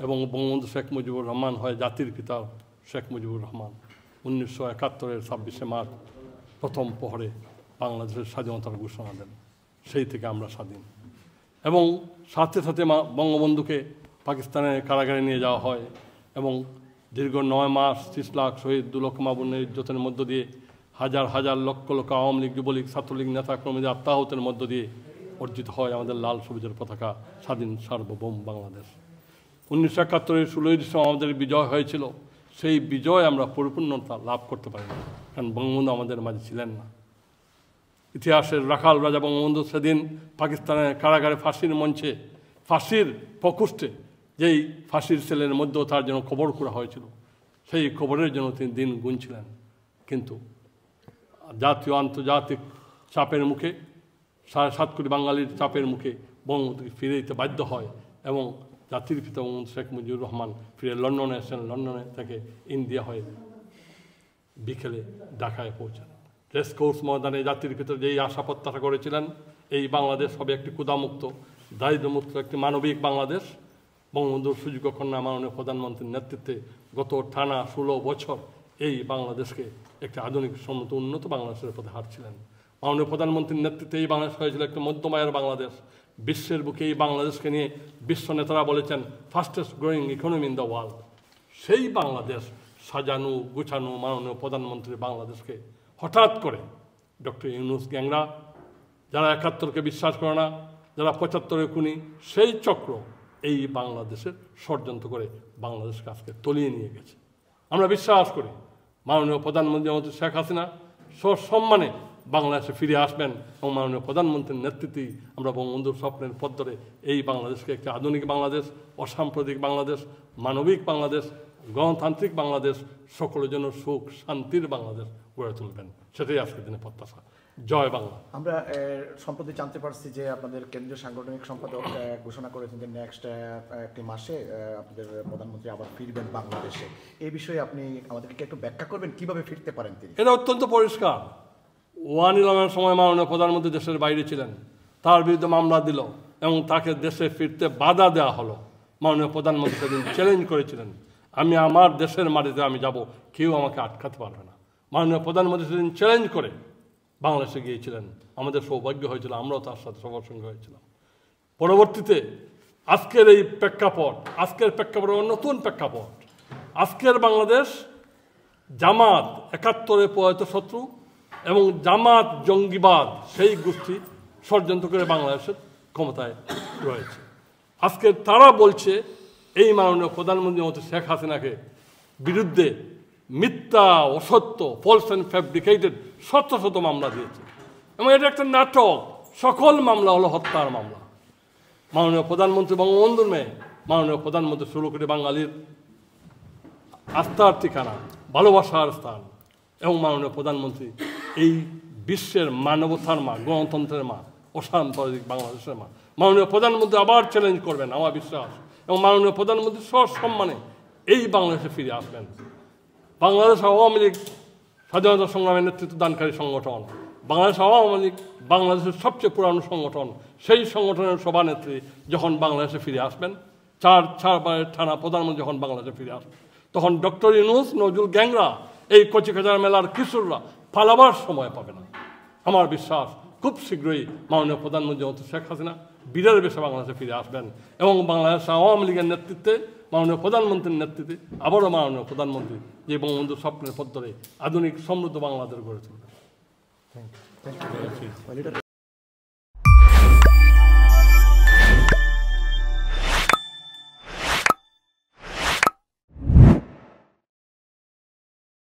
এবং বঙ্গবন্ধু শেখ মুজিবুর রহমান হয় জাতির পিতা শেখ মুজিবুর রহমান 1971-এর 26শে মার্চ প্রথম প্রহরে বাংলাদেশের স্বাধীনতার ঘোষণা দেন। সেই থেকে আমরা স্বাধীন। এবং সাথে সাথে বঙ্গবন্ধুকে পাকিস্তানের কারাগারে নিয়ে যাওয়া হয় এবং দীর্ঘ 9 মাস 30 লাখ শহীদ 2 লক্ষ মা বোনের ইজ্জতের মধ্য দিয়ে হাজার হাজার লক্ষ লক্ষ আওয়ামী লীগ যুবলীগ ছাত্রলীগ নেতা কর্মীদের আত্মাহতের মধ্য দিয়ে অর্জিত হয় আমাদের লাল সবুজের পতাকা, স্বাধীন সার্বভৌম বাংলাদেশ। 1971-এর 16ই ডিসেম্বর আমাদের বিজয় হয়েছিল। সেই বিজয় আমরা পরিপূর্ণতা লাভ করতে পারি না, কারণ বঙ্গবন্ধু আমাদের মাঝে ছিলেন না। ইতিহাসের রাখাল রাজা বঙ্গবন্ধু সেদিন পাকিস্তানের কারাগারে ফাঁসির মঞ্চে, ফাঁসির প্রকোষ্ঠে, যেই ফাঁসির সেলের মধ্যেও তার জন্য কবর করা হয়েছিল, সেই কবরের জন্য তিনি দিন গুনছিলেন। কিন্তু জাতীয় আন্তর্জাতিক চাপের মুখে, 7.5 কোটি বাঙালির চাপের মুখে বঙ্গবন্ধুকে ফিরে দিতে বাধ্য হয় এবং জাতির পিতা বঙ্গবন্ধু শেখ মুজিবুর রহমান ফিরে লন্ডনে আসেন। লন্ডনে থেকে ইন্ডিয়া হয়ে বিকেলে ঢাকায় পৌঁছান। রেসকোর্স ময়দানে জাতির পিতা যেই আশা প্রত্যাশা করেছিলেন, এই বাংলাদেশ হবে একটি ক্ষুধামুক্ত, দারিদ্র্যমুক্ত একটি মানবিক বাংলাদেশ, বঙ্গবন্ধুর সুযোগ্য কন্যা মাননীয় প্রধানমন্ত্রীর নেতৃত্বে গত টানা 16 বছর এই বাংলাদেশকে একটি আধুনিক সম্মত উন্নত বাংলাদেশের পথে হাঁটছিলেন। মাননীয় প্রধানমন্ত্রীর নেতৃত্বে এই বাংলাদেশ হয়েছিল একটি মধ্যম আয়ের বাংলাদেশ। বিশ্বের বুকে এই বাংলাদেশকে নিয়ে বিশ্ব নেতারা বলেছেন fastest growing economy in the world. সেই বাংলাদেশ সাজানো গুছানো মাননীয় প্রধানমন্ত্রী বাংলাদেশকে হঠাৎ করে ডক্টর ইউনূস গ্যাংরা, যারা 71-কে বিশ্বাস করে না, যারা 75-এর খুনি, সেই চক্র এই বাংলাদেশের ষড়যন্ত্র করে বাংলাদেশকে আজকে তলিয়ে নিয়ে গেছে। আমরা বিশ্বাস করি মাননীয় প্রধানমন্ত্রী শেখ হাসিনা সসম্মানে বাংলাদেশে ফিরে আসবেন এবং মাননীয় প্রধানমন্ত্রীর নেতৃত্বেই আমরা বঙ্গবন্ধুর স্বপ্নের পথ ধরে এই বাংলাদেশকে একটি আধুনিক বাংলাদেশ, অসাম্প্রদায়িক বাংলাদেশ, মানবিক বাংলাদেশ, গণতান্ত্রিক বাংলাদেশ, সকলের জন্য সুখ শান্তির বাংলাদেশ গড়ে তুলবেন। সেটাই আজকের দিনে প্রত্যাশা। জয় বাংলা। আমরা সম্প্রতি জানতে পারছি যে আপনাদের কেন্দ্রীয় সাংগঠনিক সম্পাদক ঘোষণা করেছেন যে নেক্সট একটি মাসে আপনাদের প্রধানমন্ত্রী আবার ফিরবেন বাংলাদেশে। এই বিষয়ে আপনি আমাদেরকে একটু ব্যাখ্যা করবেন, কিভাবে ফিরতে পারেন তিনি? এটা অত্যন্ত পরিষ্কার। 1/11-এর সময় মাননীয় প্রধানমন্ত্রী দেশের বাইরে ছিলেন, তার বিরুদ্ধে মামলা দিল এবং তাকে দেশে ফিরতে বাধা দেওয়া হলো। মাননীয় প্রধানমন্ত্রী সেদিন চ্যালেঞ্জ করেছিলেন, আমি আমার দেশের মাটিতে আমি যাব, কেউ আমাকে আটকাতে পারবে না। মাননীয় প্রধানমন্ত্রী সেদিন চ্যালেঞ্জ করে বাংলাদেশে গিয়েছিলেন। আমাদের সৌভাগ্য হয়েছিল, আমরাও তার সাথে সবার সঙ্গে হয়েছিলাম। পরবর্তীতে আজকের এই প্রেক্ষাপট, আজকের প্রেক্ষাপট নতুন প্রেক্ষাপট। আজকের বাংলাদেশ জামাত 71-এ প্রয়াত শত্রু এবং জামাত জঙ্গিবাদ সেই গোষ্ঠী ষড়যন্ত্র করে বাংলাদেশের ক্ষমতায় রয়েছে। আজকে তারা বলছে এই মাননীয় প্রধানমন্ত্রী শেখ হাসিনাকে বিরুদ্ধে মিথ্যা, অসত্য, ফলস অ্যান্ড ফ্যাব্রিকেটেড শত শত মামলা দিয়েছে এবং এটা একটা নাটক। সকল মামলা হলো হত্যার মামলা। মাননীয় প্রধানমন্ত্রী বঙ্গবন্ধুর মেয়ে, মাননীয় প্রধানমন্ত্রী 16 কোটি বাঙালির আস্থার ঠিকানা, ভালোবাসার স্থান এবং মাননীয় প্রধানমন্ত্রী এই বিশ্বের মানবতার মা, গণতন্ত্রের মা, অসাম্প্রদায়িক বাংলাদেশের মা। মাননীয় প্রধানমন্ত্রী আবার চ্যালেঞ্জ করবেন, আমার বিশ্বাস, এবং মাননীয় প্রধানমন্ত্রী সসম্মানে এই বাংলাদেশে ফিরে আসবেন। বাংলাদেশ আওয়ামী লীগ স্বাধীনতা সংগ্রামের নেতৃত্বদানকারী সংগঠন, বাংলাদেশ আওয়ামী লীগ বাংলাদেশের সবচেয়ে পুরানো সংগঠন। সেই সংগঠনের সভানেত্রী যখন বাংলাদেশে ফিরে আসবেন, চারবারের টানা প্রধানমন্ত্রী যখন বাংলাদেশে ফিরে আসবেন, তখন ডক্টর ইউনূস, নজরুল গ্যাংরা, এই কচিকাচার মেলার কিশোররা পালাবার সময় পাবে না। আমার বিশ্বাস খুব শীঘ্রই মাননীয় প্রধানমন্ত্রী শেখ হাসিনা বীরের বেশে বাংলাদেশে ফিরে আসবেন এবং বাংলাদেশ আওয়ামী লীগের নেতৃত্বে, মাননীয় প্রধানমন্ত্রীর নেতৃত্বে আবারও মাননীয় প্রধানমন্ত্রী যে বঙ্গবন্ধুর স্বপ্নের পথ ধরে আধুনিক সমৃদ্ধ বাংলাদেশ গড়ে তুলবেন।